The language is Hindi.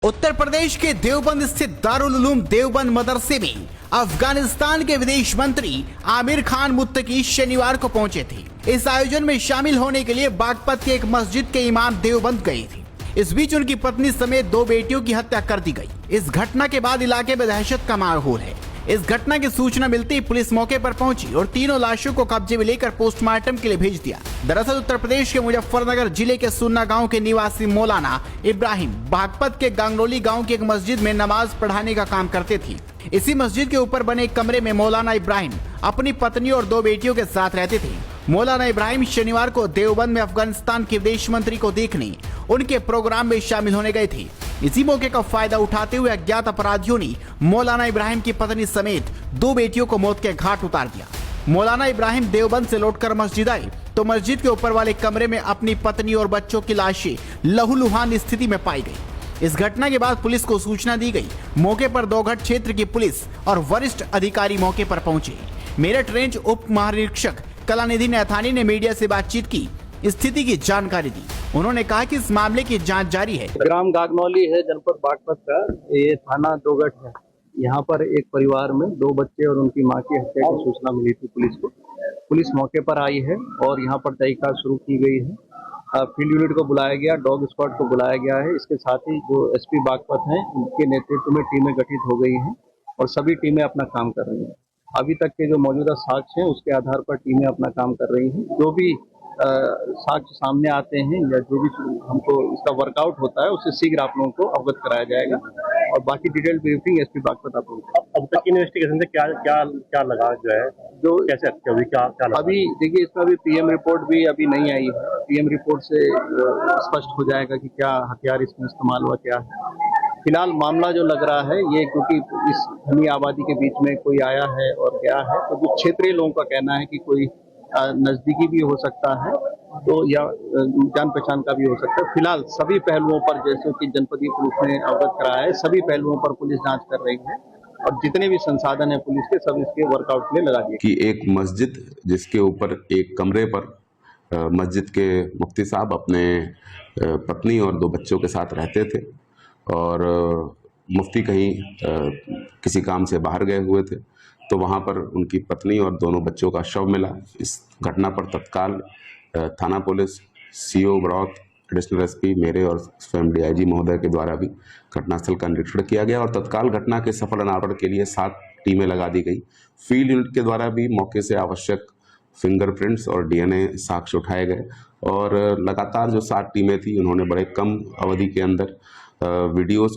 उत्तर प्रदेश के देवबंद स्थित दारुल उलूम देवबंद मदरसे में अफगानिस्तान के विदेश मंत्री आमिर खान मुत्तकी शनिवार को पहुंचे थे। इस आयोजन में शामिल होने के लिए बागपत के एक मस्जिद के इमाम देवबंद गए थे। इस बीच उनकी पत्नी समेत 2 बेटियों की हत्या कर दी गई। इस घटना के बाद इलाके में दहशत का माहौल है। इस घटना की सूचना मिलते ही पुलिस मौके पर पहुंची और तीनों लाशों को कब्जे में लेकर पोस्टमार्टम के लिए भेज दिया। दरअसल उत्तर प्रदेश के मुजफ्फरनगर जिले के सुन्ना गांव के निवासी मौलाना इब्राहिम बागपत के गांगरोली गांव की एक मस्जिद में नमाज पढ़ाने का काम करते थे। इसी मस्जिद के ऊपर बने एक कमरे में मौलाना इब्राहिम अपनी पत्नी और 2 बेटियों के साथ रहते थे। मौलाना इब्राहिम शनिवार को देवबंद में अफगानिस्तान के विदेश मंत्री को देखने उनके प्रोग्राम में शामिल होने गए थे। इसी मौके का फायदा उठाते हुए अज्ञात अपराधियों ने मौलाना इब्राहिम की पत्नी समेत 2 बेटियों को मौत के घाट उतार दिया। मौलाना इब्राहिम देवबंद से लौटकर मस्जिद आए तो मस्जिद के ऊपर वाले कमरे में अपनी पत्नी और बच्चों की लाशें लहूलुहान स्थिति में पाई गई। इस घटना के बाद पुलिस को सूचना दी गई। मौके पर दोघट क्षेत्र की पुलिस और वरिष्ठ अधिकारी मौके पर पहुंचे। मेरठ रेंज उप महानिरीक्षक कलानिधि नैथानी ने मीडिया से बातचीत की स्थिति की जानकारी दी। उन्होंने कहा कि इस मामले की जांच जारी है। ग्राम गागनौली है, जनपद बागपत का, ये थाना दोघट है। यहाँ पर एक परिवार में 2 बच्चे और उनकी मां की हत्या की सूचना मिली थी पुलिस को। पुलिस मौके पर आई है और यहाँ पर तहकीकात शुरू की गई है। फील्ड यूनिट को बुलाया गया, डॉग स्क्वाड को बुलाया गया है। इसके साथ ही जो एसपी बागपत हैं, उनके नेतृत्व में टीमें गठित हो गई हैं और सभी टीमें अपना काम कर रही हैं। अभी तक के जो मौजूदा साक्ष्य हैं उसके आधार पर टीमें अपना काम कर रही हैं। जो भी साक्ष्य सामने आते हैं या जो भी हमको इसका वर्कआउट होता है उससे शीघ्र आप लोगों को अवगत कराया जाएगा और बाकी डिटेल ब्रीफिंग एसपी बागपत आप लोगों को। अब तक की इन्वेस्टिगेशन से क्या लगा जो है, जो कैसे क्या लगा? अभी देखिए, इसमें अभी पीएम रिपोर्ट भी अभी नहीं आई है। पीएम रिपोर्ट से स्पष्ट हो जाएगा कि क्या हथियार इसमें इस्तेमाल हुआ, क्या है। फिलहाल मामला जो लग रहा है ये, क्योंकि इस घनी आबादी के बीच में कोई आया है और गया है, तो जो क्षेत्रीय लोगों का कहना है कि कोई नजदीकी भी हो सकता है तो या जान पहचान का भी हो सकता है। फिलहाल सभी पहलुओं पर, जैसे कि जनपदीय पुलिस ने अवगत कराया है, सभी पहलुओं पर पुलिस जांच कर रही है और जितने भी संसाधन है पुलिस के सब इसके वर्कआउट में लगा दिए। कि एक मस्जिद जिसके ऊपर एक कमरे पर मस्जिद के मुफ्ती साहब अपने पत्नी और 2 बच्चों के साथ रहते थे और मुफ्ती कहीं किसी काम से बाहर गए हुए थे, तो वहाँ पर उनकी पत्नी और दोनों बच्चों का शव मिला। इस घटना पर तत्काल थाना police, CO Brock, additional SP मेरे और स्वयं डीआईजी महोदय के द्वारा भी घटनास्थल का निरीक्षण किया गया और तत्काल घटना के सफल अनावरण के लिए 7 टीमें लगा दी गई। फील्ड यूनिट के द्वारा भी मौके से आवश्यक फिंगरप्रिंट्स और डीएनए साक्ष्य उठाए गए और लगातार जो 7 टीमें थी उन्होंने बड़े कम अवधि के अंदर वीडियोस